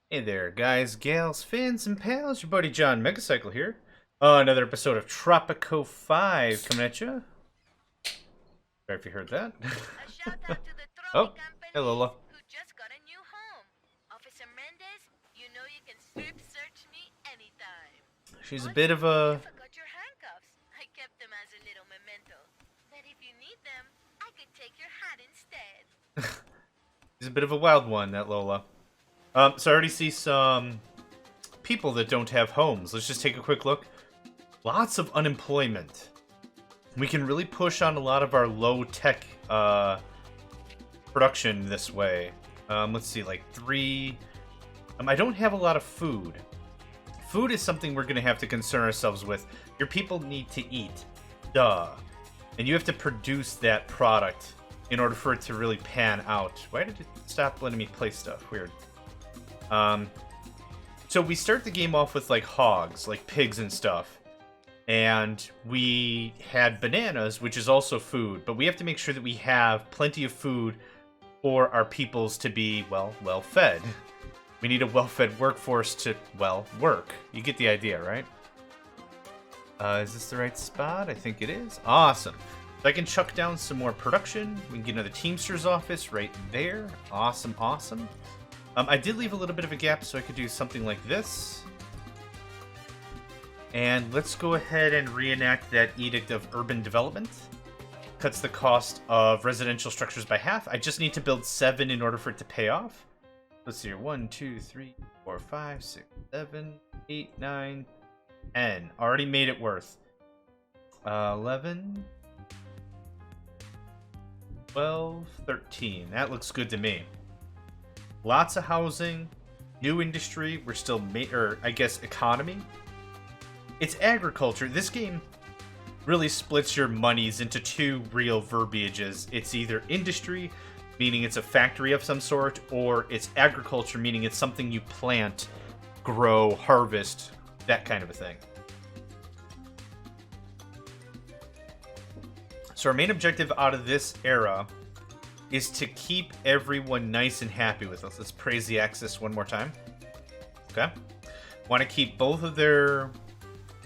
Hey there, guys, gals, fans, and pals. Your buddy John Megacycle here. Another episode of Tropico 5 coming at you. Sorry if you heard that. A shout out to the Oh, Tropico hey police Lola. who just got a new home. Officer Mendez, you know you can strip search me anytime. She's a bit Also, of I a... forgot your handcuffs. I kept them as a little memento. But if you need them, I could take your hat instead. She's a bit of a wild one, that Lola. So I already see some people that don't have homes. Let's just take a quick look. Lots of unemployment. We can really push on a lot of our low-tech production this way. Let's see, like 3... I don't have a lot of food. Food is something we're going to have to concern ourselves with. Your people need to eat. Duh. And you have to produce that product in order for it to really pan out. Why did it stop letting me play stuff? Weird. So we start the game off with like hogs, like pigs and stuff. And we had bananas, which is also food. But we have to make sure that we have plenty of food for our peoples to be, well fed. We need a well-fed workforce to, well, work. You get the idea, right? Is this the right spot? I think it is. Awesome. So I can chuck down some more production. We can get another Teamster's office right there. Awesome, awesome. I did leave a little bit of a gap so I could do something like this. And let's go ahead and reenact that Edict of Urban Development. Cuts the cost of residential structures by half. I just need to build 7 in order for it to pay off. Let's see here. 1, 2, 3, 4, 5, 6, 7, 8, 9, 10. Already made it worth. 11, 12, 13. That looks good to me. Lots of housing, new industry. We're still, or I guess economy. It's agriculture. This game really splits your monies into 2 real verbiages. It's either industry, meaning it's a factory of some sort, or it's agriculture, meaning it's something you plant, grow, harvest, that kind of a thing. So our main objective out of this era is to keep everyone nice and happy with us. Let's praise the Axis one more time. Okay. Want to keep both of their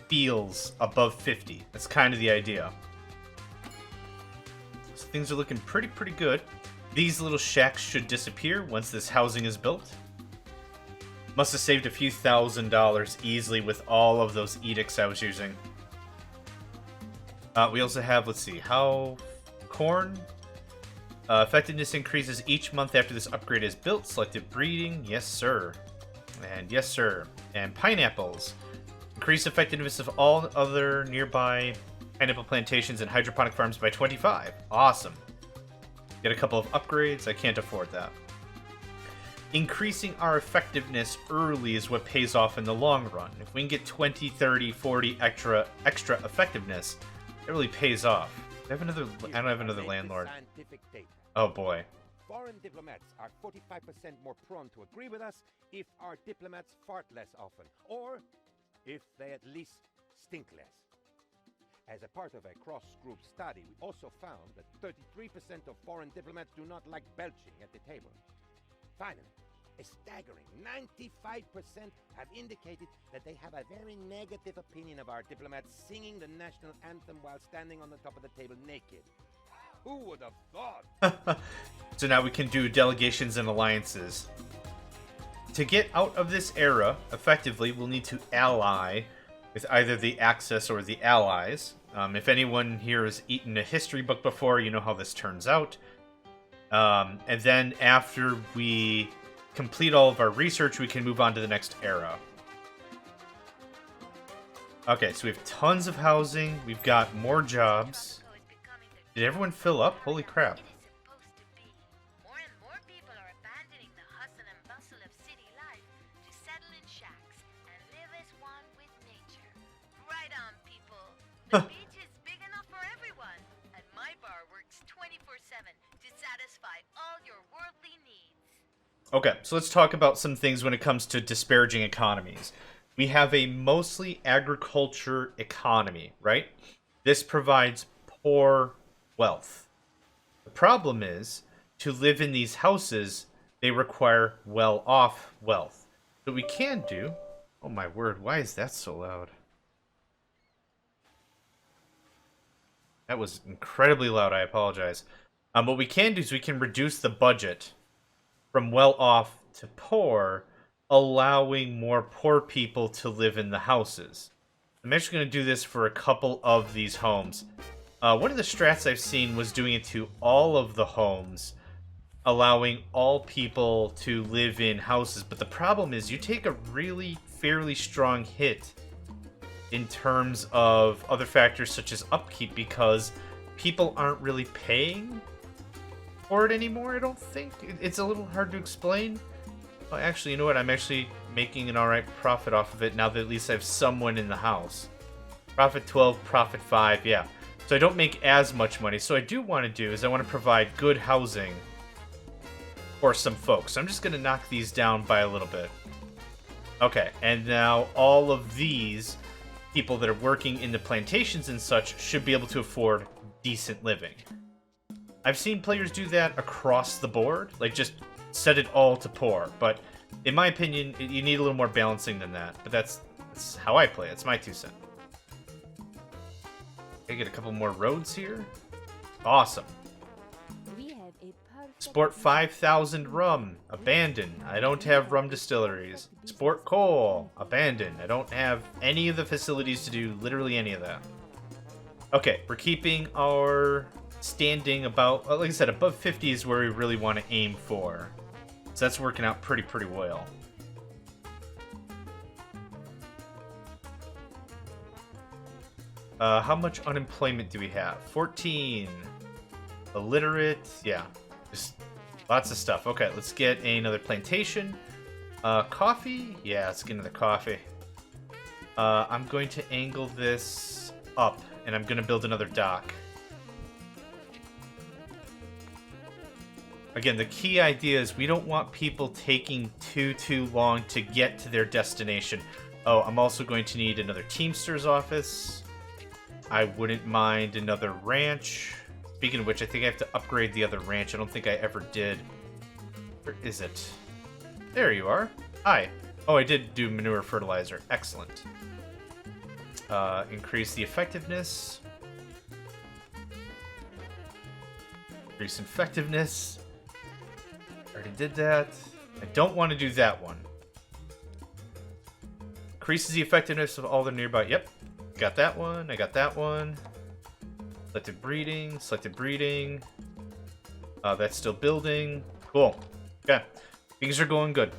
feels above 50. That's kind of the idea. So things are looking pretty good. These little shacks should disappear once this housing is built. Must have saved a few $1,000s easily with all of those edicts I was using. We also have, let's see, how corn effectiveness increases each month after this upgrade is built. Selective breeding, yes sir, and yes sir. And pineapples increase effectiveness of all other nearby pineapple plantations and hydroponic farms by 25. Awesome. Get a couple of upgrades. I can't afford that. Increasing our effectiveness early is what pays off in the long run. If we can get 20, 30, 40 extra effectiveness, it really pays off. I don't have another landlord. Oh boy. Foreign diplomats are 45% more prone to agree with us if our diplomats fart less often, or if they at least stink less. As a part of a cross-group study, we also found that 33% of foreign diplomats do not like belching at the table. Finally, a staggering 95% have indicated that they have a very negative opinion of our diplomats singing the national anthem while standing on the top of the table naked. Who would have thought? So now we can do delegations and alliances. To get out of this era, effectively, we'll need to ally with either the Axis or the Allies. If anyone here has eaten a history book before, you know how this turns out. And then after we complete all of our research, we can move on to the next era. Okay, so we have tons of housing. We've got more jobs. Did everyone fill up? Holy crap. More and more people are abandoning the hustle and bustle of city life to settle in shacks and live as one with nature. Right on, people. The beach is big enough for everyone, and my bar works 24/7 to satisfy all your worldly needs. Okay, so let's talk about some things when it comes to disparaging economies. We have a mostly agriculture economy, right? This provides poor wealth. The problem is, to live in these houses, they require well-off wealth. What we can do... Oh my word, why is that so loud? That was incredibly loud, I apologize. What we can do is we can reduce the budget from well-off to poor, allowing more poor people to live in the houses. I'm actually going to do this for a couple of these homes. One of the strats I've seen was doing it to all of the homes, allowing all people to live in houses. But the problem is you take a really fairly strong hit in terms of other factors such as upkeep because people aren't really paying for it anymore, I don't think. It's a little hard to explain. Well, actually, you know what? I'm actually making an alright profit off of it now that at least I have someone in the house. Profit 12, profit 5, yeah. So I don't make as much money. So what I do want to do is I want to provide good housing for some folks. So I'm just going to knock these down by a little bit. Okay, and now all of these people that are working in the plantations and such should be able to afford decent living. I've seen players do that across the board, like just set it all to poor, but in my opinion, you need a little more balancing than that, but that's how I play it. It's my 2 cents. I get a couple more roads here. Awesome. Sport 5,000 rum. Abandoned. I don't have rum distilleries. Sport coal. Abandoned. I don't have any of the facilities to do literally any of that. Okay, we're keeping our standing about, like I said, above 50 is where we really want to aim for. So that's working out pretty well. How much unemployment do we have? 14. Illiterate. Yeah. Just lots of stuff. Okay, let's get another plantation. Coffee? Yeah, let's get another coffee. I'm going to angle this up, and I'm going to build another dock. Again, the key idea is we don't want people taking too long to get to their destination. Oh, I'm also going to need another Teamster's office. I wouldn't mind another ranch. Speaking of which, I think I have to upgrade the other ranch. I don't think I ever did. Where is it? There you are. Hi. Oh, I did do manure fertilizer. Excellent. Increase the effectiveness. Increase effectiveness. Already did that. I don't want to do that one. Increases the effectiveness of all the nearby. Yep. Got that one. I got that one. Selected breeding. Selected breeding. That's still building. Cool. Okay. Things are going good.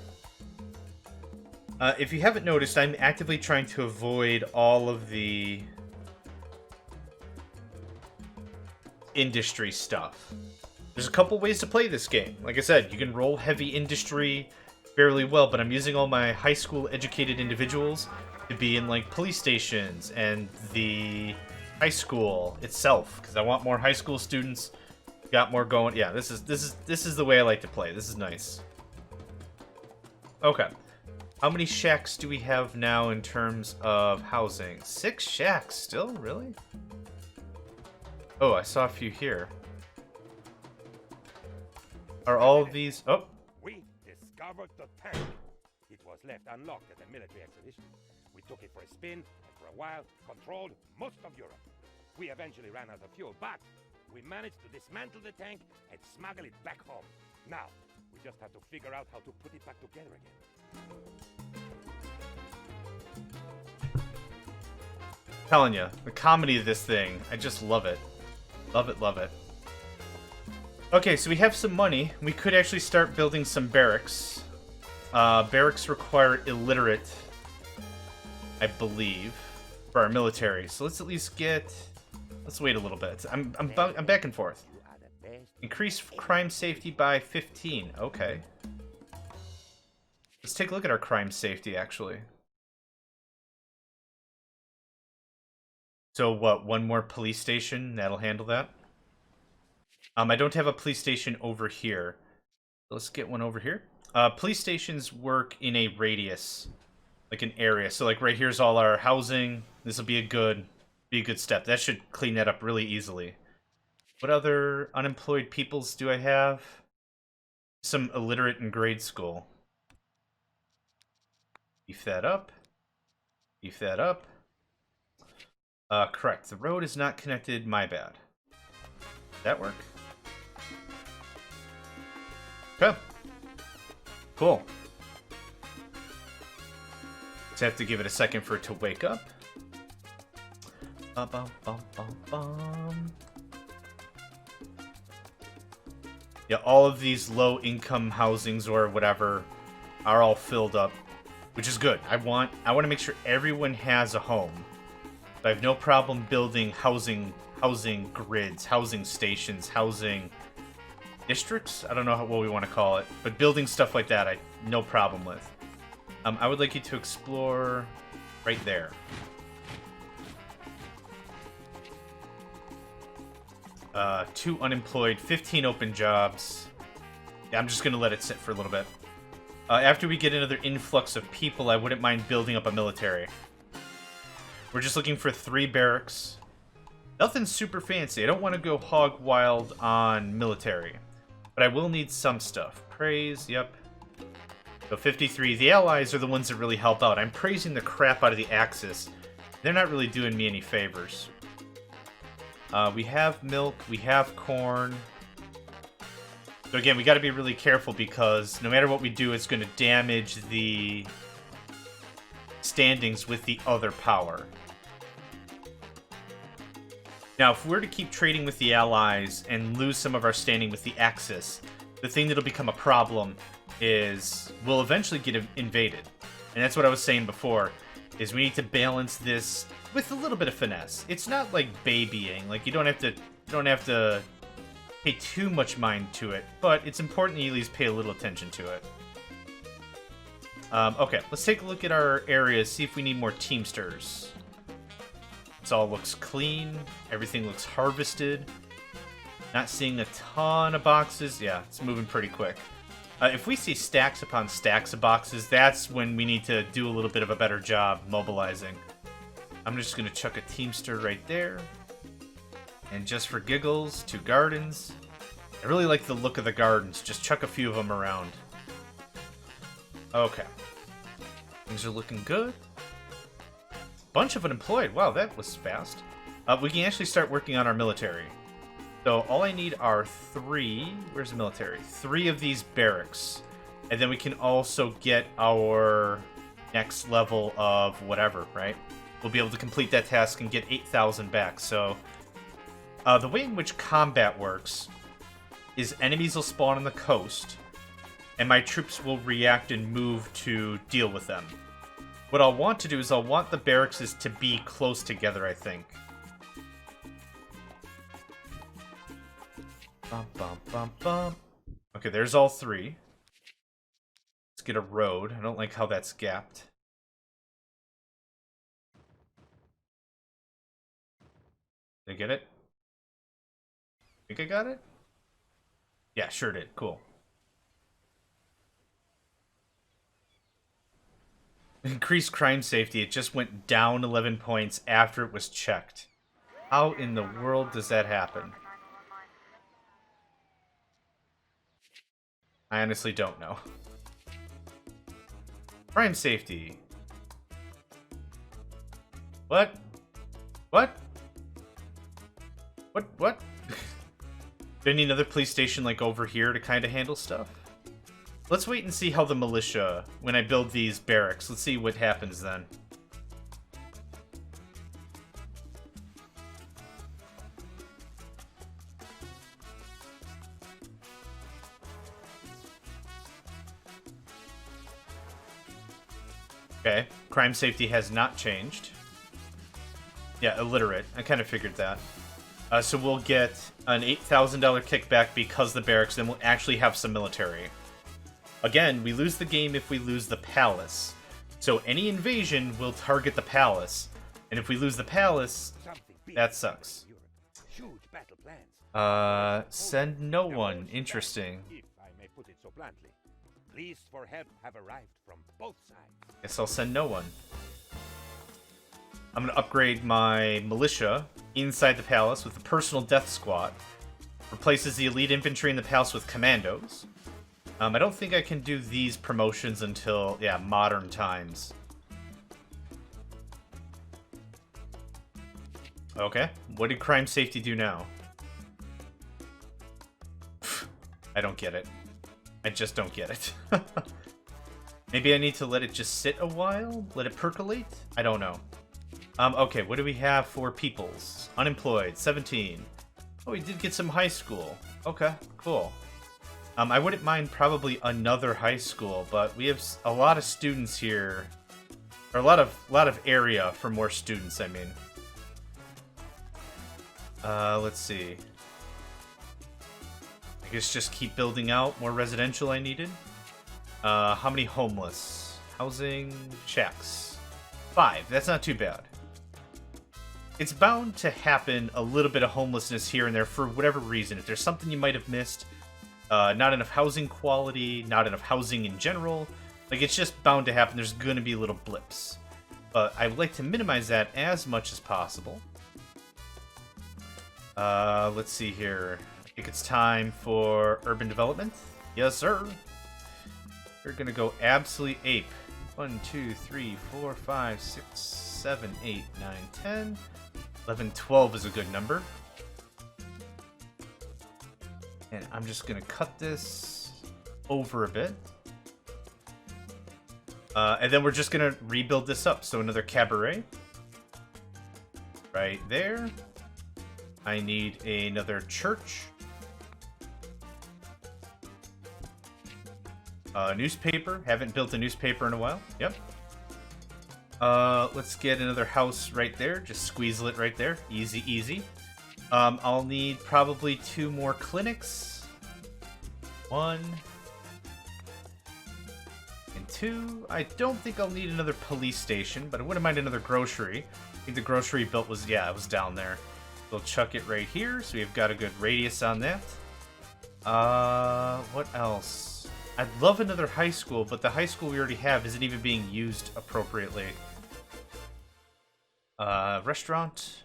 If you haven't noticed, I'm actively trying to avoid all of the industry stuff. There's a couple ways to play this game. Like I said, you can roll heavy industry fairly well, but I'm using all my high school educated individuals to be in like police stations and the high school itself because I want more high school students. Got more going. Yeah, this is the way I like to play. This is nice. Okay. How many shacks do we have now in terms of housing? 6 shacks still? Really? Oh, I saw a few here. Are all of these... Oh. We discovered the tank. It was left unlocked at the military expedition. We took it for a spin, and for a while, controlled most of Europe. We eventually ran out of fuel, but we managed to dismantle the tank and smuggle it back home. Now, we just have to figure out how to put it back together again. Telling you, the comedy of this thing, I just love it. Love it, love it. Okay, so we have some money. We could actually start building some barracks. Barracks require illiterate, I believe, for our military. So let's at least get... Let's wait a little bit. I'm back and forth. Increase crime safety by 15. Okay. Let's take a look at our crime safety, actually. So what, one more police station? That'll handle that? I don't have a police station over here. Let's get one over here. Police stations work in a radius, like an area. So like right here's all our housing. This will be a good step. That should clean that up really easily. What other unemployed peoples do I have? Some illiterate in grade school. Beef that up. Beef that up. Correct. The road is not connected. My bad. Did that work? Okay. Cool. Just have to give it a second for it to wake up. Bum, bum, bum, bum, bum. Yeah, all of these low-income housings or whatever are all filled up, which is good. I want to make sure everyone has a home. I have no problem building housing grids, housing stations, housing districts. I don't know what we want to call it, but building stuff like that, I no problem with. I would like you to explore right there. 2 unemployed, 15 open jobs. Yeah, I'm just gonna let it sit for a little bit. After we get another influx of people, I wouldn't mind building up a military. We're just looking for 3 barracks. Nothing super fancy. I don't want to go hog wild on military. But I will need some stuff. Praise, yep. So 53. The allies are the ones that really help out. I'm praising the crap out of the Axis. They're not really doing me any favors. We have milk. We have corn. So again, we got to be really careful because no matter what we do, it's going to damage the standings with the other power. Now, if we're to keep trading with the Allies and lose some of our standing with the Axis, the thing that'll become a problem is we'll eventually get invaded. And that's what I was saying before, is we need to balance this with a little bit of finesse. It's not like babying. Like, you don't have to pay too much mind to it, but it's important that you at least pay a little attention to it. Okay, let's take a look at our areas, see if we need more Teamsters. This all looks clean. Everything looks harvested. Not seeing a ton of boxes. Yeah, it's moving pretty quick. If we see stacks upon stacks of boxes, that's when we need to do a little bit of a better job mobilizing. I'm just going to chuck a Teamster right there. And just for giggles, 2 gardens. I really like the look of the gardens. Just chuck a few of them around. Okay. Things are looking good. Bunch of unemployed. Wow, that was fast. We can actually start working on our military. So all I need are 3... Where's the military? 3 of these barracks. And then we can also get our next level of whatever, right? We'll be able to complete that task and get 8,000 back. So the way in which combat works is enemies will spawn on the coast, and my troops will react and move to deal with them. What I'll want to do is I'll want the barracks to be close together, I think. Bum, bum, bum, bum. Okay, there's all 3. Let's get a road. I don't like how that's gapped. Did I get it? Think I got it? Yeah, sure did. Cool. Increased crime safety. It just went down 11 points after it was checked. How in the world does that happen? I honestly don't know. Crime safety. What? What? What? Do I need another police station like over here to kind of handle stuff? Let's wait and see how the militia, when I build these barracks, let's see what happens then. Okay, crime safety has not changed. Yeah, illiterate. I kind of figured that. So we'll get an $8,000 kickback because the barracks, then we'll actually have some military. Again, we lose the game if we lose the palace. So any invasion will target the palace. And if we lose the palace, that sucks. Send no one. Interesting. If I may put it so bluntly, pleas for help have arrived from both sides. Guess I'll send no one. I'm going to upgrade my militia inside the palace with the personal death squad. Replaces the elite infantry in the palace with commandos. I don't think I can do these promotions until, yeah, modern times. Okay. What did crime safety do now? I don't get it. I just don't get it. Maybe I need to let it just sit a while? Let it percolate? I don't know. Okay, what do we have for peoples? Unemployed, 17. Oh, we did get some high school. Okay, cool. I wouldn't mind probably another high school, but we have a lot of students here. Or a lot of area for more students, I mean. Let's see. I guess just keep building out more residential I needed. How many homeless? Housing shacks. 5. That's not too bad. It's bound to happen a little bit of homelessness here and there for whatever reason. If there's something you might have missed, not enough housing quality, not enough housing in general, like it's just bound to happen. There's going to be little blips. But I would like to minimize that as much as possible. Let's see here. I think it's time for urban development. Yes, sir. We're going to go absolutely ape. 1, 2, 3, 4, 5, 6, 7, 8, 9, 10. 11, 12 is a good number. And I'm just going to cut this over a bit. And then we're just going to rebuild this up. So another cabaret. Right there. I need another church. Newspaper. Haven't built a newspaper in a while. Yep. Let's get another house right there. Just squeeze it right there. Easy, easy. I'll need probably 2 more clinics. 1 and 2. I don't think I'll need another police station, but I wouldn't mind another grocery. I think the grocery built was, yeah, it was down there. We'll chuck it right here, so we've got a good radius on that. What else? I'd love another high school, but the high school we already have isn't even being used appropriately. Restaurant.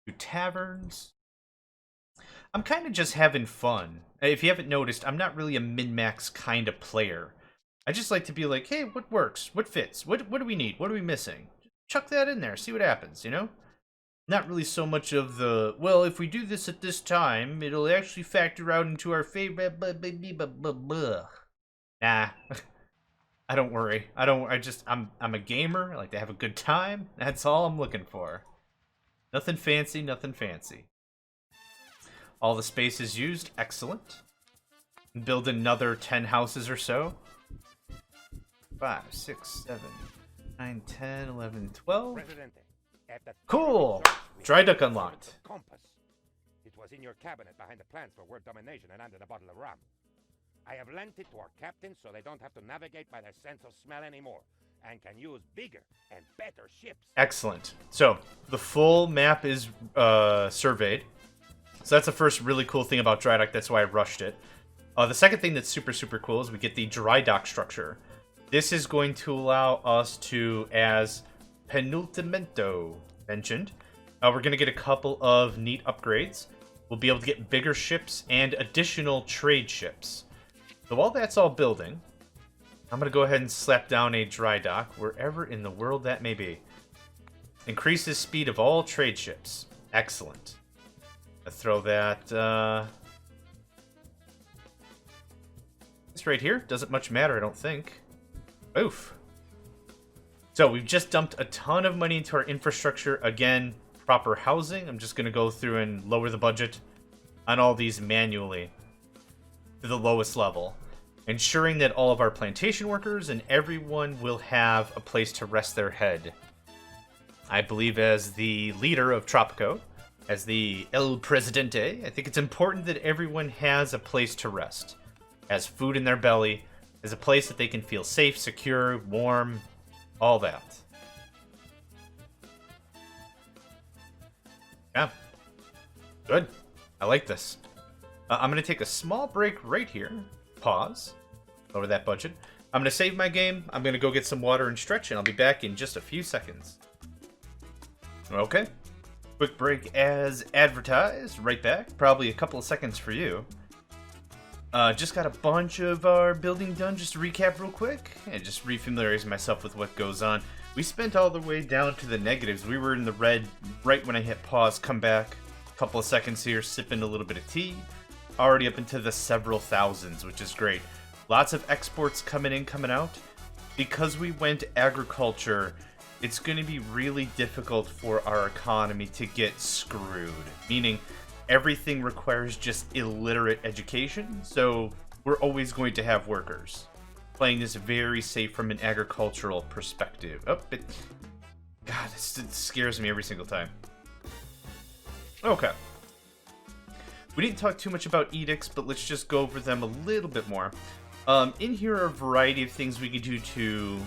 2 taverns. I'm kind of just having fun. If you haven't noticed, I'm not really a min-max kind of player. I just like to be like, hey, what works? What fits? What do we need? What are we missing? Chuck that in there. See what happens, you know? Not really so much of the, well, if we do this at this time, it'll actually factor out into our favorite, Nah. I don't worry. I'm a gamer. I like to have a good time. That's all I'm looking for. Nothing fancy, nothing fancy. All the space is used. Excellent. Build another 10 houses or so. 5, 6, 7, 9, 10, 11, 12. Cool! Dry duck unlocked. Compass. It was in your cabinet behind the plans for world domination and under a bottle of rum. I have lent it to our captains so they don't have to navigate by their sense of smell anymore and can use bigger and better ships. Excellent. So, the full map is surveyed. So that's the first really cool thing about dry dock. That's why I rushed it. The second thing that's super, super cool is we get the dry dock structure. This is going to allow us to, as penultimento mentioned, we're going to get a couple of neat upgrades. We'll be able to get bigger ships and additional trade ships. So while that's all building, I'm going to go ahead and slap down a dry dock wherever in the world that may be. Increases speed of all trade ships. Excellent. I'll throw that this right here. Doesn't much matter, I don't think. Oof. So we've just dumped a ton of money into our infrastructure. Again, proper housing. I'm just going to go through and lower the budget on all these manually to the lowest level, ensuring that all of our plantation workers and everyone will have a place to rest their head. I believe as the leader of Tropico, as the El Presidente, I think it's important that everyone has a place to rest, has food in their belly, has a place that they can feel safe, secure, warm, all that. Yeah. Good. I like this. I'm going to take a small break right here. Pause. Lower that budget. I'm going to save my game. I'm going to go get some water and stretch, and I'll be back in just a few seconds. Okay. Quick break as advertised. Right back. Probably a couple of seconds for you. Just got a bunch of our building done. Just to recap real quick and just refamiliarize myself with what goes on. We spent all the way down to the negatives. We were in the red right when I hit pause, come back. A couple of seconds here, sipping a little bit of tea. Already up into the several thousands, which is great. Lots of exports coming in, coming out. Because we went agriculture, it's going to be really difficult for our economy to get screwed. Meaning, everything requires just illiterate education, so we're always going to have workers. Playing this very safe from an agricultural perspective. Oh, God, it scares me every single time. Okay. We didn't talk too much about edicts, but let's just go over them a little bit more. In here are a variety of things we can do to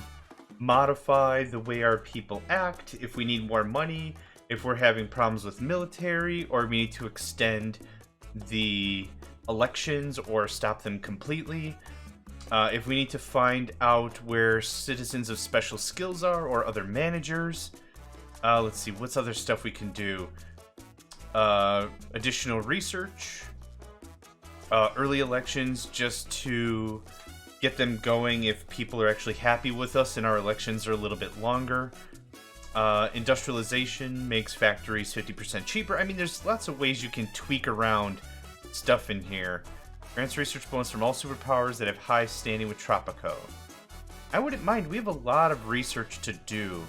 modify the way our people act, if we need more money, if we're having problems with military, or we need to extend the elections or stop them completely. If we need to find out where citizens of special skills are or other managers. Let's see, what's other stuff we can do? Additional research. Early elections just to get them going if people are actually happy with us and our elections are a little bit longer. Industrialization makes factories 50% cheaper. I mean, there's lots of ways you can tweak around stuff in here. Grants research bonus from all superpowers that have high standing with Tropico. I wouldn't mind. We have a lot of research to do.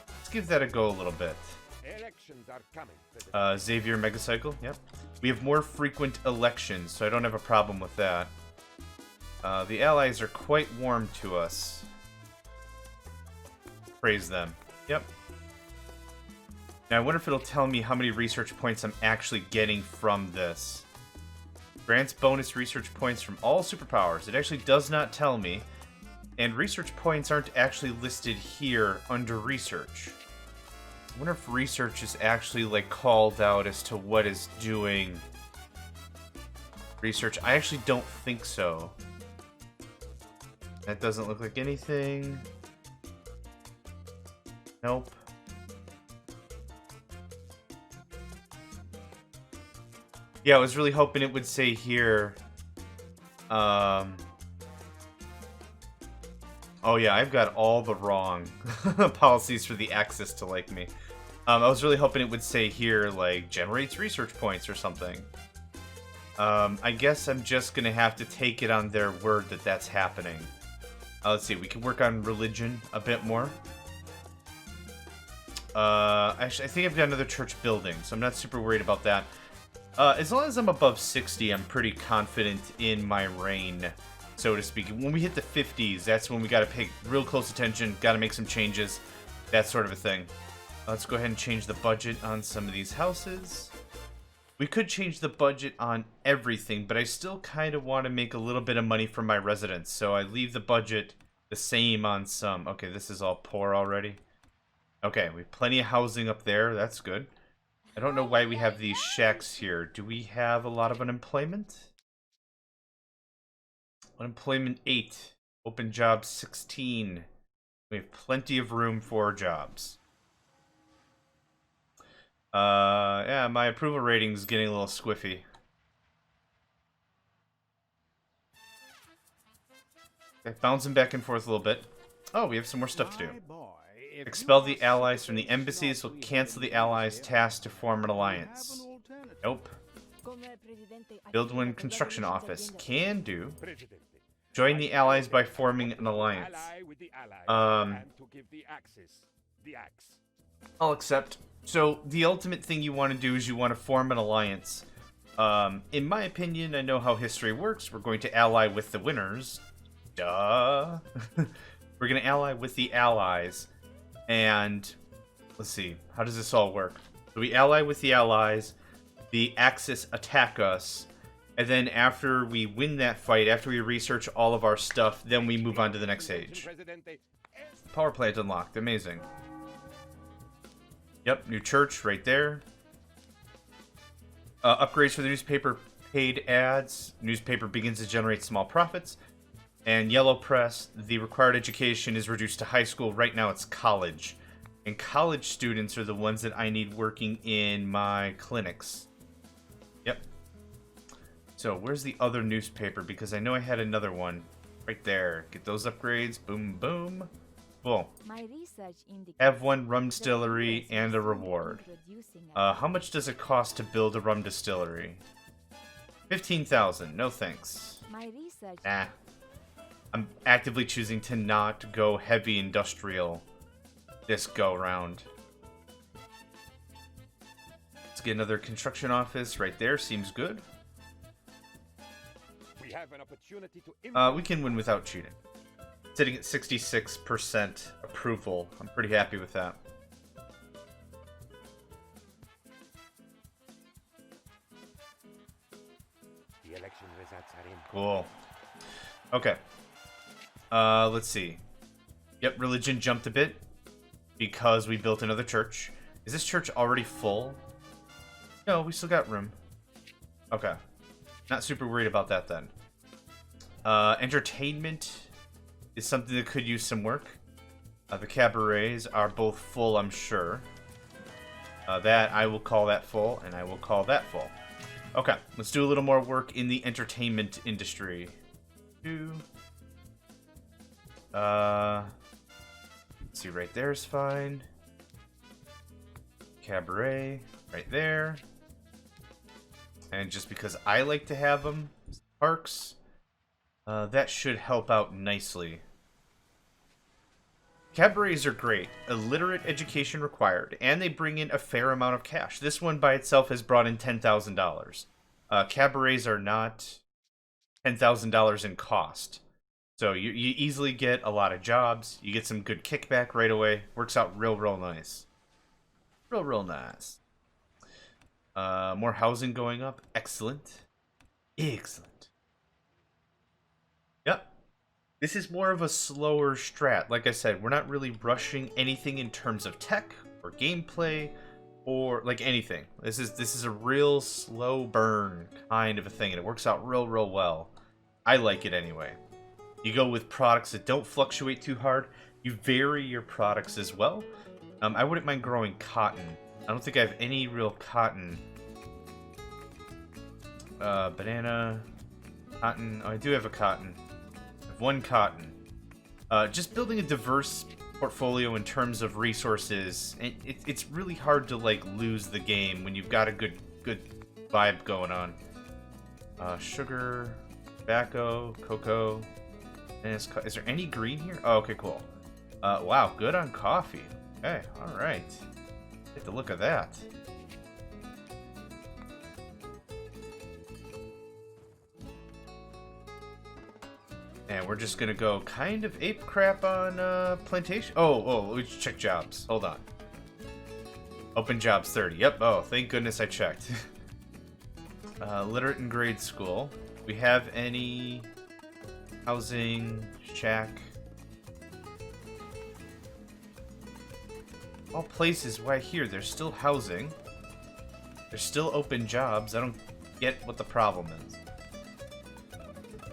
Let's give that a go a little bit. Elections are coming. Xavier Megacycle, yep. We have more frequent elections, so I don't have a problem with that. The allies are quite warm to us. Praise them. Yep. Now I wonder if it'll tell me how many research points I'm actually getting from this. Grants bonus research points from all superpowers. It actually does not tell me. And research points aren't actually listed here under research. I wonder if research is actually like called out as to what is doing research. I actually don't think so. That doesn't look like anything. Nope. Yeah, I was really hoping it would say here. Oh yeah, I've got all the wrong policies for the Axis to like me. I was really hoping it would say here, like, generates research points or something. I guess I'm just gonna have to take it on their word that that's happening. Let's see, we can work on religion a bit more. Actually, I think I've got another church building, so I'm not super worried about that. As long as I'm above 60, I'm pretty confident in my reign, so to speak. When we hit the 50s, that's when we gotta pay real close attention, gotta make some changes, that sort of a thing. Let's go ahead and change the budget on some of these houses. We could change the budget on everything, but I still kind of want to make a little bit of money from my residents, so I leave the budget the same on some. Okay, this is all poor already. Okay, we have plenty of housing up there, that's good. I don't know why we have these shacks here. Do we have a lot of unemployment? Unemployment 8. Open jobs 16. We have plenty of room for jobs. Yeah, my approval rating is getting a little squiffy. Okay, bouncing back and forth a little bit. Oh, we have some more stuff to do. Expel the allies from the embassies will cancel the allies' tasked to form an alliance. Nope. Build one construction office. Can do. Join the allies by forming an alliance. I'll accept. So, the ultimate thing you want to do is you want to form an alliance. In my opinion, I know how history works. We're going to ally with the winners. Duh. We're going to ally with the allies. And, let's see, how does this all work? So we ally with the allies, the Axis attack us, and then after we win that fight, after we research all of our stuff, then we move on to the next stage. Power plant unlocked, amazing. Yep, new church right there. Upgrades for the newspaper, paid ads. Newspaper begins to generate small profits. And Yellow Press, the required education is reduced to high school. Right now it's college. And college students are the ones that I need working in my clinics. Yep. So where's the other newspaper? Because I know I had another one. Right there. Get those upgrades. Boom, boom. Cool. My research indicates Have one rum that distillery US and will a soon reward. introducing a How much does it cost to build a rum distillery? 15,000. No thanks. My research Nah. I'm actively choosing to not go heavy industrial this go round. Let's get another construction office right there. Seems good. We have an opportunity to We can win without cheating. Sitting at 66% approval. I'm pretty happy with that. The election results are in. Cool. Okay. Let's see. Yep, religion jumped a bit because we built another church. Is this church already full? No, we still got room. Okay. Not super worried about that then. Entertainment is something that could use some work. The cabarets are both full, I'm sure. That, I will call that full, and I will call that full. Okay, let's do a little more work in the entertainment industry. Let's see, right there is fine. Cabaret, right there. And just because I like to have them, parks, that should help out nicely. Cabarets are great. Illiterate education required, and they bring in a fair amount of cash. This one by itself has brought in $10,000. Cabarets are not $10,000 in cost. So you easily get a lot of jobs. You get some good kickback right away. Works out real nice. Real nice. More housing going up. Excellent. Excellent. Yep. This is more of a slower strat. Like I said, we're not really rushing anything in terms of tech or gameplay or like anything. This is a real slow burn kind of a thing, and it works out real well. I like it anyway. You go with products that don't fluctuate too hard. You vary your products as well. I wouldn't mind growing cotton. I don't think I have any real cotton. Banana, cotton. Oh, I do have a cotton. I have one cotton. Just building a diverse portfolio in terms of resources. It's really hard to like lose the game when you've got a good vibe going on. Sugar, tobacco, cocoa. And is there any green here? Oh, okay, cool. Wow, good on coffee. Okay, all right. Get the look of that. And we're just gonna go kind of ape crap on plantation. Oh, we should check jobs. Hold on. Open jobs 30. Yep. Oh, thank goodness I checked. Literate in grade school. We have any housing shack? All places. Why here? There's still housing. There's still open jobs. I don't get what the problem is.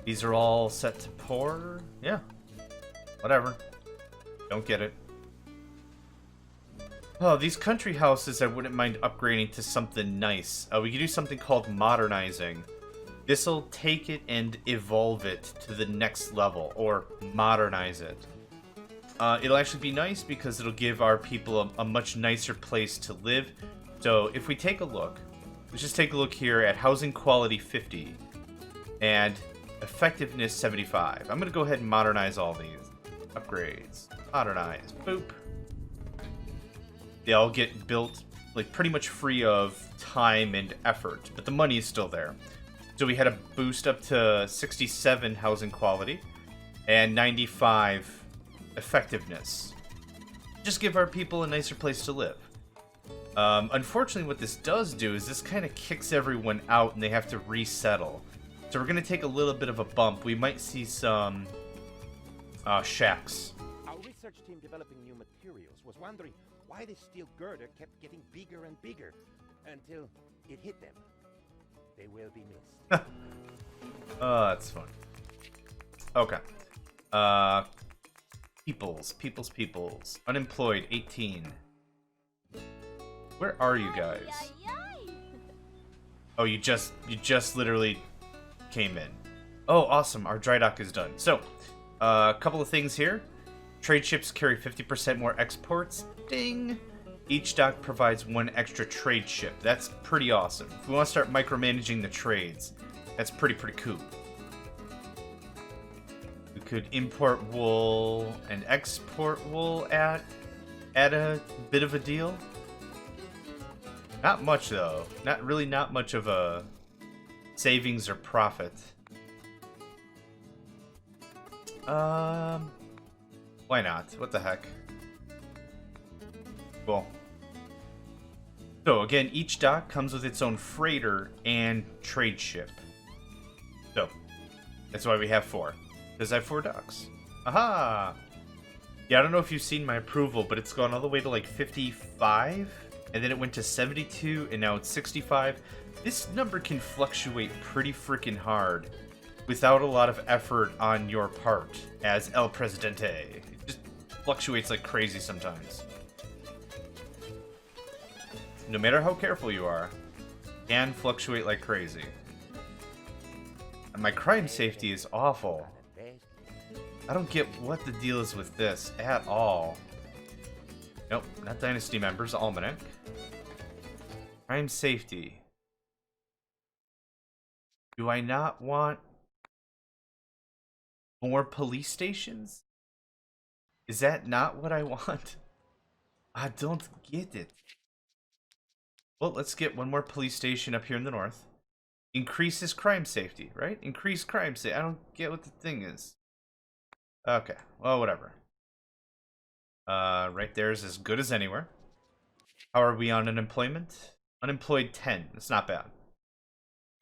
These are all set to poor? Yeah. Whatever. Don't get it. Oh, these country houses I wouldn't mind upgrading to something nice. We could do something called modernizing. This'll take it and evolve it to the next level, or modernize it. It'll actually be nice because it'll give our people a much nicer place to live. So if we take a look, let's just take a look here at housing quality 50 and effectiveness 75. I'm going to go ahead and modernize all these. Upgrades. Modernize. Boop. They all get built like pretty much free of time and effort, but the money is still there. So we had a boost up to 67 housing quality and 95 effectiveness. Just give our people a nicer place to live. Unfortunately, what this does do is this kind of kicks everyone out and they have to resettle. So we're going to take a little bit of a bump. We might see some shacks. Our research team developing new materials was wondering why the steel girder kept getting bigger and bigger until it hit them. They will be missed. Oh, that's fun. Okay. Peoples. Unemployed, 18. Where are you guys? Oh, you just literally came in. Oh, awesome. Our dry dock is done. So, a couple of things here. Trade ships carry 50% more exports. Ding! Each dock provides one extra trade ship. That's pretty awesome. If we want to start micromanaging the trades, that's pretty cool. We could import wool and export wool at a bit of a deal. Not much though. Not much of a savings or profit. Why not? What the heck? Cool. So again, each dock comes with its own freighter and trade ship. So that's why we have 4. Because I have 4 docks. Aha! Yeah, I don't know if you've seen my approval, but it's gone all the way to like 55, and then it went to 72, and now it's 65. This number can fluctuate pretty freaking hard without a lot of effort on your part as El Presidente. It just fluctuates like crazy sometimes. No matter how careful you are, it can fluctuate like crazy. And my crime safety is awful. I don't get what the deal is with this at all. Nope, not Dynasty members. Almanac. Crime safety. Do I not want more police stations? Is that not what I want? I don't get it. Well, let's get one more police station up here in the north. Increases crime safety, right? Increase crime safety. I don't get what the thing is. Okay, well, whatever. Right there is as good as anywhere. How are we on unemployment? Unemployed 10. That's not bad.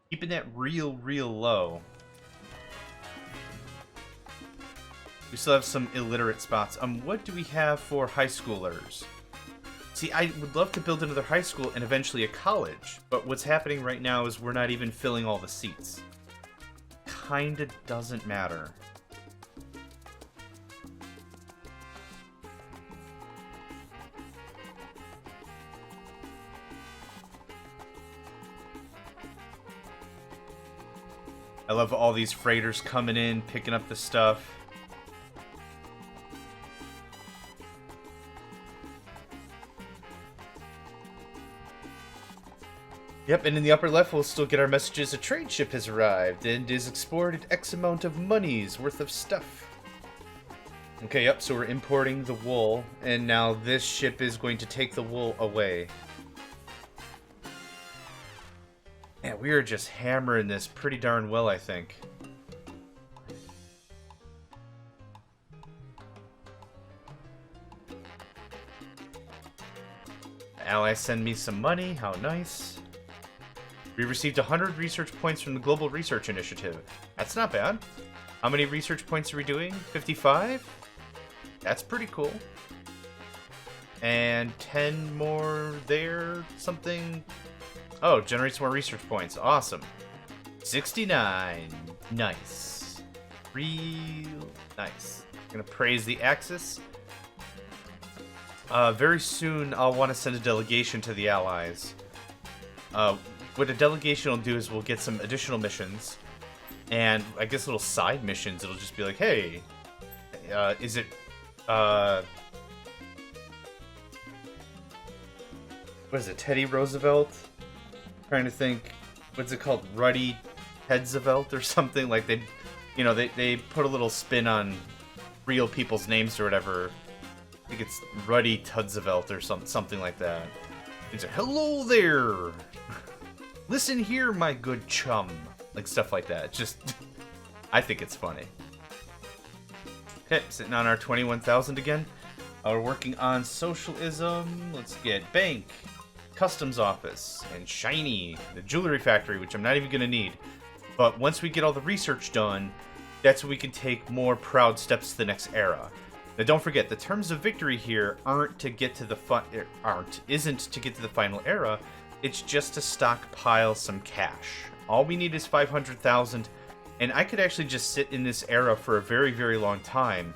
Keeping that real low. We still have some illiterate spots. What do we have for high schoolers? See, I would love to build another high school and eventually a college, but what's happening right now is we're not even filling all the seats. Kinda doesn't matter. I love all these freighters coming in, picking up the stuff. Yep, and in the upper left, we'll still get our messages. A trade ship has arrived and is exported X amount of money's worth of stuff. Okay, yep, so we're importing the wool, and now this ship is going to take the wool away. Yeah, we are just hammering this pretty darn well, I think. Allies send me some money, how nice. We received 100 research points from the Global Research Initiative. That's not bad. How many research points are we doing? 55? That's pretty cool. And 10 more there, something. Oh, generates more research points. Awesome. 69. Nice. Real nice. Gonna praise the Axis. Very soon, I'll want to send a delegation to the Allies. What a delegation will do is we'll get some additional missions, and I guess little side missions. It'll just be like, hey, is it, what is it, Teddy Roosevelt? I'm trying to think, what's it called, Ruddy Tedzavelt or something? Like they, you know, they put a little spin on real people's names or whatever. I think it's Ruddy Tudzavelt or something like that. It's like, hello there! Listen here, my good chum. Like, stuff like that. Just, I think it's funny. Okay, sitting on our 21,000 again. We're working on socialism. Let's get bank, customs office, and shiny, the jewelry factory, which I'm not even going to need. But once we get all the research done, that's when we can take more proud steps to the next era. Now, don't forget, the terms of victory here isn't to get to the final era. It's just to stockpile some cash. All we need is 500,000, and I could actually just sit in this era for a very, very long time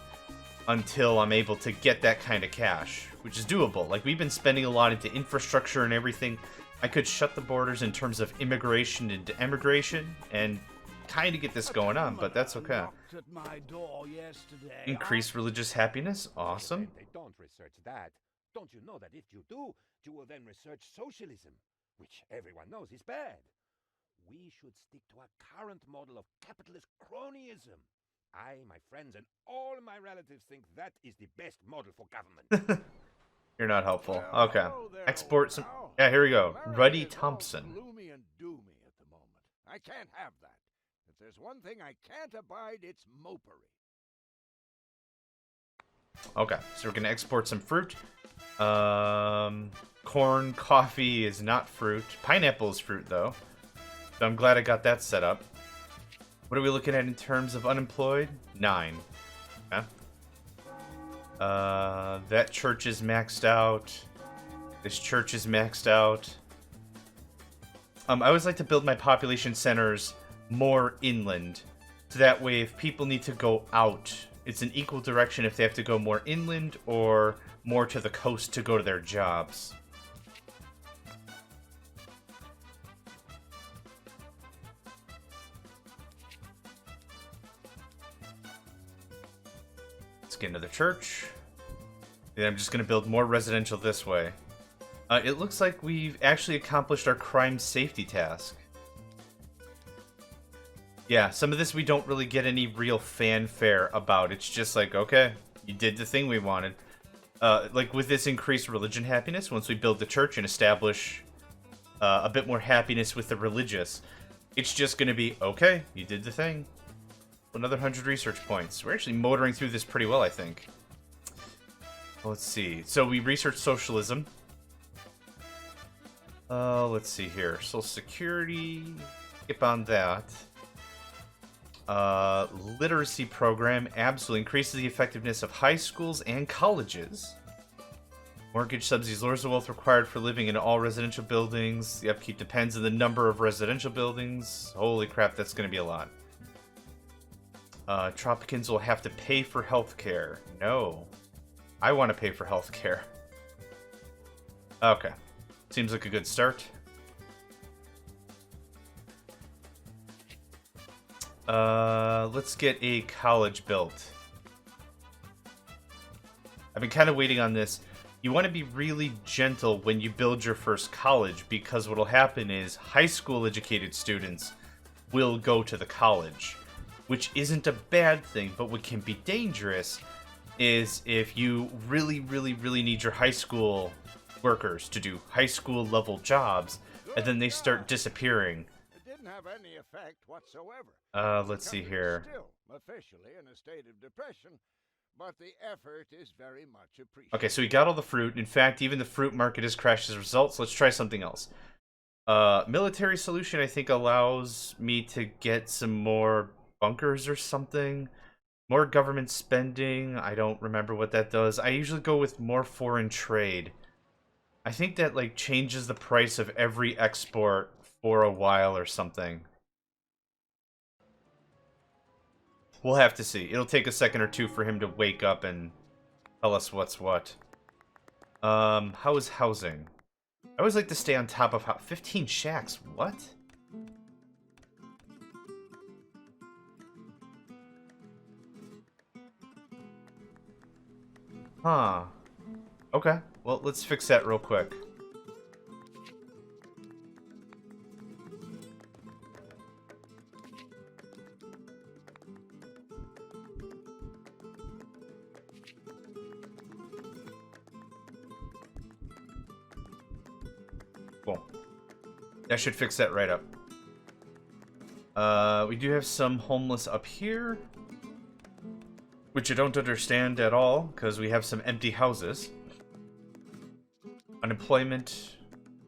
until I'm able to get that kind of cash, which is doable. Like, we've been spending a lot into infrastructure and everything. I could shut the borders in terms of immigration and emigration, and kind of get this going on, but that's okay. Knocked at my door yesterday. Increase religious happiness. Awesome. And they don't research that. Don't you know that if you do, you will then research socialism, which everyone knows is bad. We should stick to our current model of capitalist cronyism. I, my friends, and all my relatives think that is the best model for government. You're not helpful. Well, Okay. hello there, Export old some. pal. Yeah, here we go. America Ruddy is all Thompson. gloomy and doomy at the moment. I can't have that. If there's one thing I can't abide, it's mopery. Okay, so we're gonna export some fruit. Corn, coffee is not fruit. Pineapple is fruit, though. So I'm glad I got that set up. What are we looking at in terms of unemployed? 9. Okay. That church is maxed out. This church is maxed out. I always like to build my population centers more inland. So that way, if people need to go out, it's an equal direction if they have to go more inland or more to the coast to go to their jobs. Let's get into the church. And I'm just going to build more residential this way. It looks like we've actually accomplished our crime safety task. Yeah, some of this we don't really get any real fanfare about. It's just like, okay, you did the thing we wanted. Like with this increased religion happiness, once we build the church and establish a bit more happiness with the religious, it's just going to be, okay, you did the thing. Another 100 research points. We're actually motoring through this pretty well, I think. Let's see. So we researched socialism. Let's see here. Social Security. Skip on that. Literacy program absolutely increases the effectiveness of high schools and colleges. Mortgage subsidies lowers the wealth required for living in all residential buildings. The upkeep depends on the number of residential buildings. Holy crap, that's going to be a lot. Tropicans will have to pay for healthcare. No. I want to pay for healthcare. Okay. Seems like a good start. Let's get a college built. I've been kind of waiting on this. You want to be really gentle when you build your first college, because what will happen is high school educated students will go to the college, which isn't a bad thing, but what can be dangerous is if you really, really, really need your high school workers to do high school level jobs, and then they start disappearing. It didn't have any effect whatsoever. Let's see here. Still officially in a state of depression, but the effort is very much appreciated. Okay, so we got all the fruit. In fact, even the fruit market has crashed as a result, so let's try something else. Military solution, I think, allows me to get some more bunkers or something. More government spending. I don't remember what that does. I usually go with more foreign trade. I think that, like, changes the price of every export for a while or something. We'll have to see. It'll take a second or two for him to wake up and tell us what's what. How is housing? I always like to stay on top of how... 15 shacks, what? Huh. Okay, well, let's fix that real quick. Cool. That should fix that right up. We do have some homeless up here, which I don't understand at all, because we have some empty houses. Unemployment,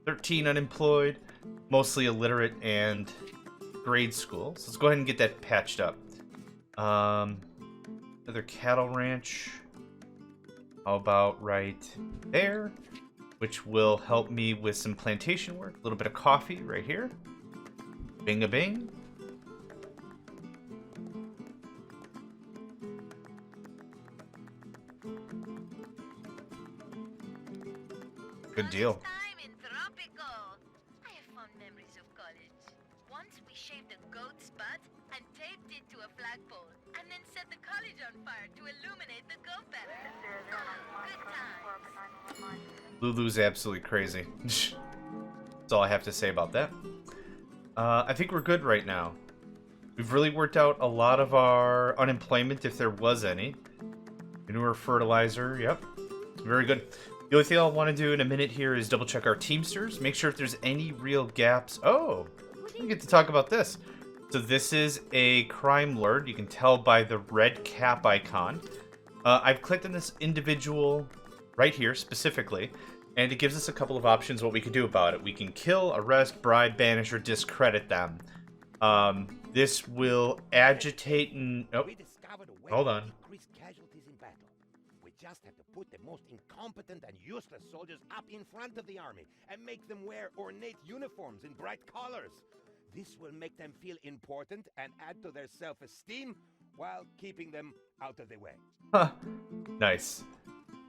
13 unemployed, mostly illiterate and grade school. So let's go ahead and get that patched up. Another cattle ranch. How about right there? Which will help me with some plantation work. A little bit of coffee right here. Bing-a-bing. Good deal. Time in Tropico. I have fond memories of college. Once we shaved a goat's butt and taped it to a flagpole, and then set the college on fire to illuminate the goat better. Good times. Lulu's absolutely crazy. That's all I have to say about that. I think we're good right now. We've really worked out a lot of our unemployment, if there was any. Manure fertilizer, yep. Very good. The only thing I'll want to do in a minute here is double check our Teamsters. Make sure if there's any real gaps. Oh, we get to talk about this. So this is a crime lord. You can tell by the red cap icon. I've clicked on this individual right here specifically, and it gives us a couple of options what we can do about it. We can kill, arrest, bribe, banish, or discredit them. This will agitate and... Oh, We discovered a way hold to on. decrease casualties in battle. We just have to put the most incompetent and useless soldiers up in front of the army and make them wear ornate uniforms in bright colors. This will make them feel important and add to their self-esteem while keeping them out of the way. Huh. Nice.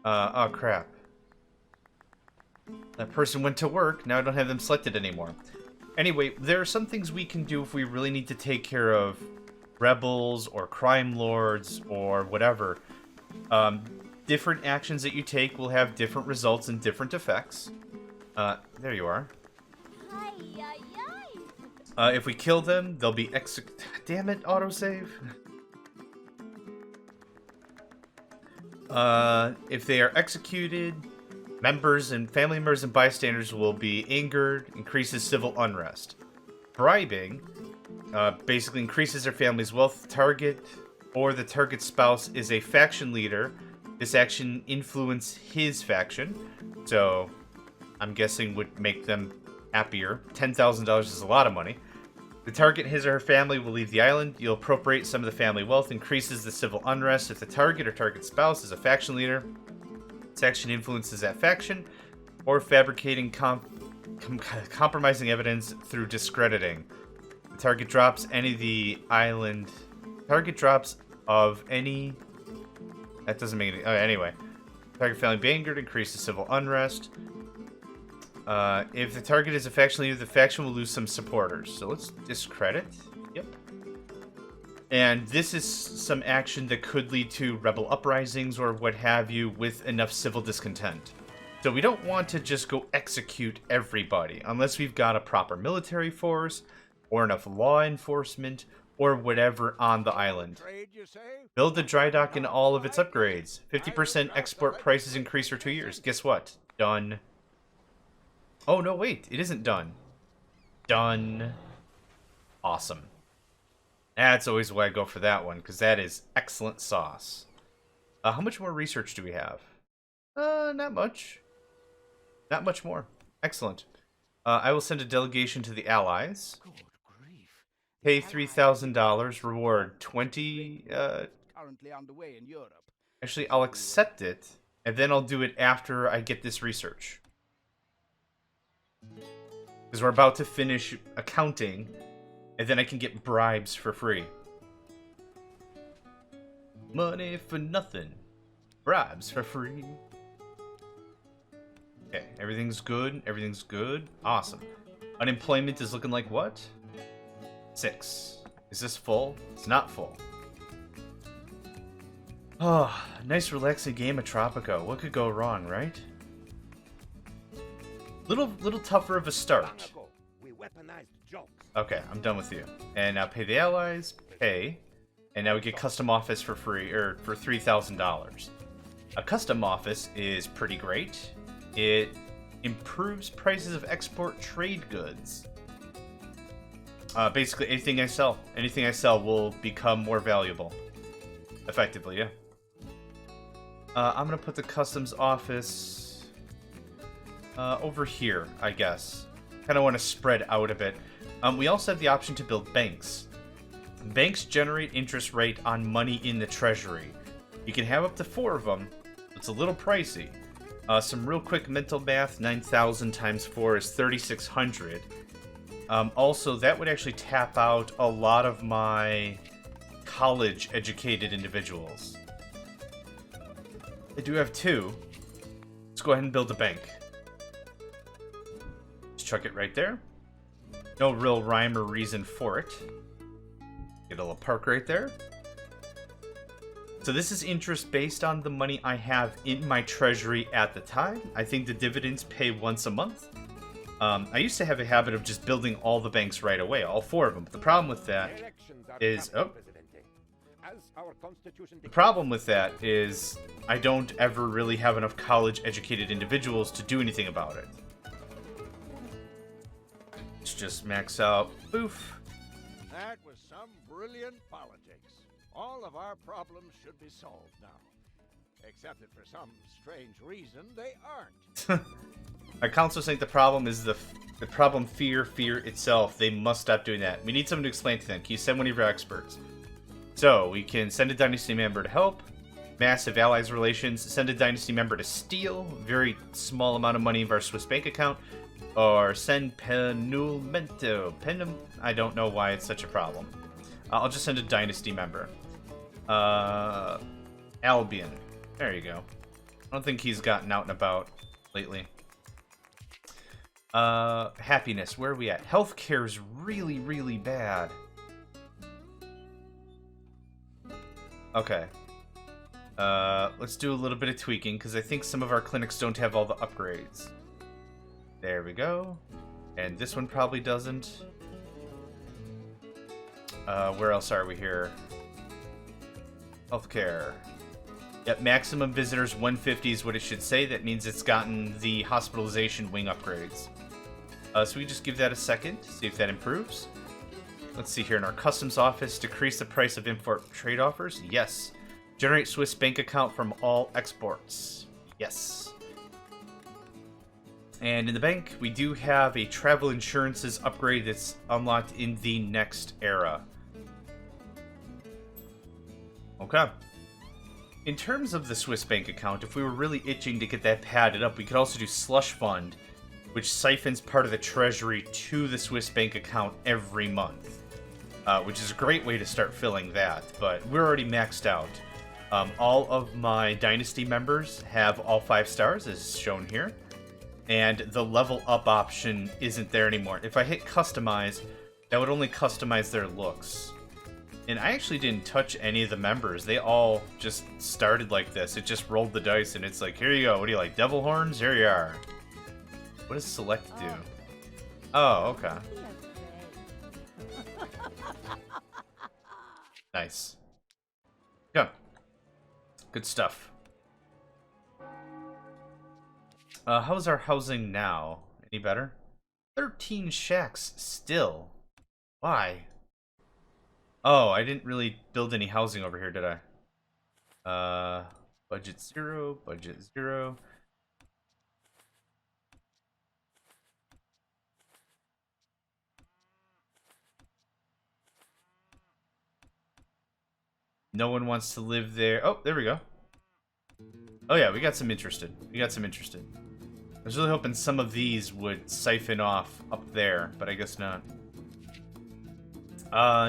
Oh crap. That person went to work, now I don't have them selected anymore. Anyway, there are some things we can do if we really need to take care of rebels or crime lords or whatever. Different actions that you take will have different results and different effects. There you are. Hi, yi, yi. If we kill them, they'll be Damn it, autosave. If they are executed, members and family members and bystanders will be angered, increases civil unrest. Bribing basically increases their family's wealth. Target or the target spouse is a faction leader. This action influences his faction, so I'm guessing would make them happier. $10,000 is a lot of money. The target, his or her family, will leave the island. You'll appropriate some of the family wealth, increases the civil unrest. If the target or target spouse is a faction leader, this action influences that faction, or fabricating compromising evidence through discrediting. The target drops any of the island. Target drops of any. That doesn't make any. Oh, anyway, target family be angered, increases civil unrest. If the target is a faction leader, the faction will lose some supporters. So let's discredit. Yep. And this is some action that could lead to rebel uprisings or what have you with enough civil discontent. So we don't want to just go execute everybody unless we've got a proper military force or enough law enforcement or whatever on the island. Trade, you say? Build the dry dock and all of its upgrades. 50% export prices increase for 2 years. Guess what? Done. Oh, no, wait. It isn't done. Done. Awesome. That's always why I go for that one, because that is excellent sauce. How much more research do we have? Not much. Not much more. Excellent. I will send a delegation to the Allies. Good grief. Pay $3,000. Reward 20. Currently underway in Europe. Actually, I'll accept it, and then I'll do it after I get this research. Because we're about to finish accounting, and then I can get bribes for free. Money for nothing. Bribes for free. Okay, everything's good. Everything's good. Awesome. Unemployment is looking like what? 6. Is this full? It's not full. Oh, nice relaxing game of Tropico. What could go wrong, right? Little tougher of a start. Long ago, we weaponized jokes. Okay, I'm done with you. And now pay the allies, pay, and now we get custom office for free, or for $3,000. A custom office is pretty great. It improves prices of export trade goods. Basically, anything I sell will become more valuable. Effectively, yeah. I'm gonna put the customs office over here, I guess. Kind of want to spread out a bit. We also have the option to build banks. Banks generate interest rate on money in the treasury. You can have up to 4 of them. It's a little pricey. Some real quick mental math, 9,000 times 4 is 3,600. Also, that would actually tap out a lot of my college-educated individuals. I do have 2. Let's go ahead and build a bank. Just chuck it right there. No real rhyme or reason for it. Get a little park right there. So this is interest based on the money I have in my treasury at the time. I think the dividends pay once a month. I used to have a habit of just building all the banks right away, all 4 of them. But the problem with that is... The problem with that is I don't ever really have enough college-educated individuals to do anything about it. Let's just max out. Boof. That was some brilliant politics. All of our problems should be solved now. Except that for some strange reason, they aren't. My counsel think the problem is the problem fear itself. They must stop doing that. We need someone to explain to them. Can you send one of your experts? So, we can send a Dynasty member to help. Massive allies relations. Send a Dynasty member to steal. Very small amount of money of our Swiss bank account. Or send penulmento. I don't know why it's such a problem. I'll just send a Dynasty member. Albion. There you go. I don't think he's gotten out and about lately. Happiness. Where are we at? Healthcare's really, really bad. Okay. Let's do a little bit of tweaking, because I think some of our clinics don't have all the upgrades. There we go. And this one probably doesn't. Where else are we here? Healthcare. Yep, maximum visitors 150 is what it should say. That means it's gotten the hospitalization wing upgrades. So we just give that a second, see if that improves. Let's see here in our customs office. Decrease the price of import trade offers. Yes. Generate Swiss bank account from all exports. Yes. And in the bank, we do have a travel insurances upgrade that's unlocked in the next era. Okay. In terms of the Swiss bank account, if we were really itching to get that padded up, we could also do slush fund, which siphons part of the treasury to the Swiss bank account every month. Which is a great way to start filling that, but we're already maxed out. All of my Dynasty members have all 5 stars, as shown here, and the level up option isn't there anymore. If I hit customize, that would only customize their looks. And I actually didn't touch any of the members. They all just started like this. It just rolled the dice, and it's like, here you go. What do you like, devil horns? Here you are. What does select do? Oh, okay. Nice. Go. Good stuff. How's our housing now? Any better? 13 shacks still. Why? Oh, I didn't really build any housing over here, did I? Budget 0, budget 0. No one wants to live there. Oh, there we go. Oh yeah, we got some interested. I was really hoping some of these would siphon off up there, but I guess not.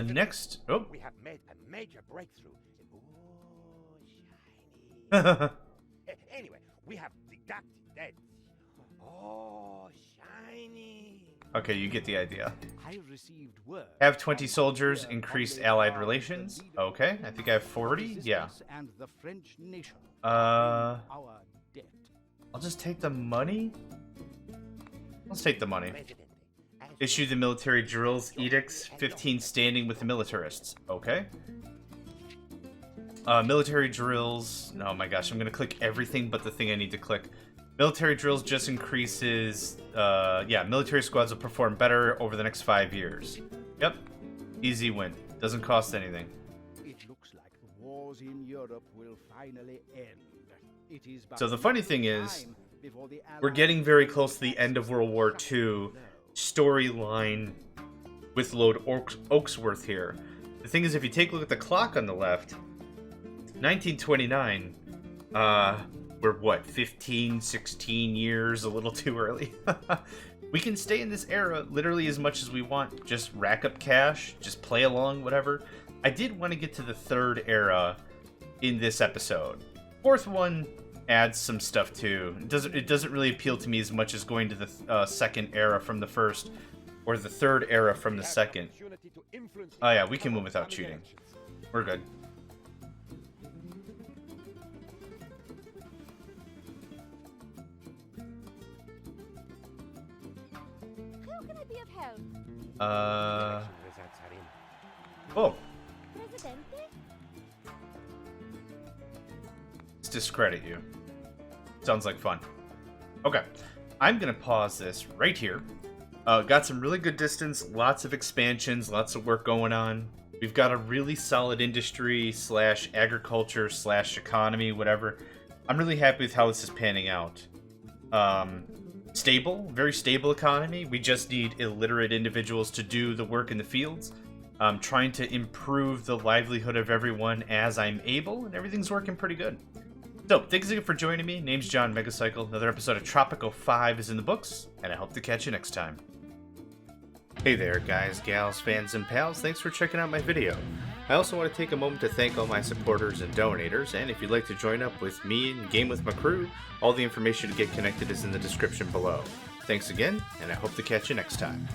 Next. Oh. We have made a major breakthrough. Oh, shiny. Anyway, we have deducted that. Oh, shiny. Okay, you get the idea. I received word. Have 20 soldiers, increased allied relations. Okay, I think I have 40. Yeah. And the French nation. Our debt. I'll just take the money. Let's take the money. Issue the military drills edicts. 15 standing with the militarists. Okay. Military drills. Oh my gosh, I'm gonna click everything but the thing I need to click. Military drills just increases. Yeah, military squads will perform better over the next 5 years. Yep. Easy win. Doesn't cost anything. It looks like the wars in Europe will finally end. It is so the funny thing is, we're getting very close to the end of World War II storyline with Lord Oaksworth here. The thing is, if you take a look at the clock on the left, 1929, we're what, 15, 16 years, a little too early. We can stay in this era literally as much as we want. Just rack up cash, just play along, whatever. I did want to get to the 3rd era in this episode. 4th one adds some stuff too. It doesn't really appeal to me as much as going to the 2nd era from the 1st. Or the third era from the We have second. opportunity to influence Oh, yeah, the we can move outcome of without coming cheating. elections. We're good. How can I be of help? Election results are in. Oh, Presidente? let's discredit you. Sounds like fun. Okay, I'm gonna pause this right here. Got some really good distance, lots of expansions, lots of work going on. We've got a really solid industry slash agriculture slash economy, whatever. I'm really happy with how this is panning out. Stable, very stable economy. We just need illiterate individuals to do the work in the fields. I'm trying to improve the livelihood of everyone as I'm able, and everything's working pretty good. So, thanks again for joining me. Name's John Megacycle. Another episode of Tropico 5 is in the books, and I hope to catch you next time. Hey there, guys, gals, fans, and pals. Thanks for checking out my video. I also want to take a moment to thank all my supporters and donators, and if you'd like to join up with me and game with my crew, all the information to get connected is in the description below. Thanks again, and I hope to catch you next time.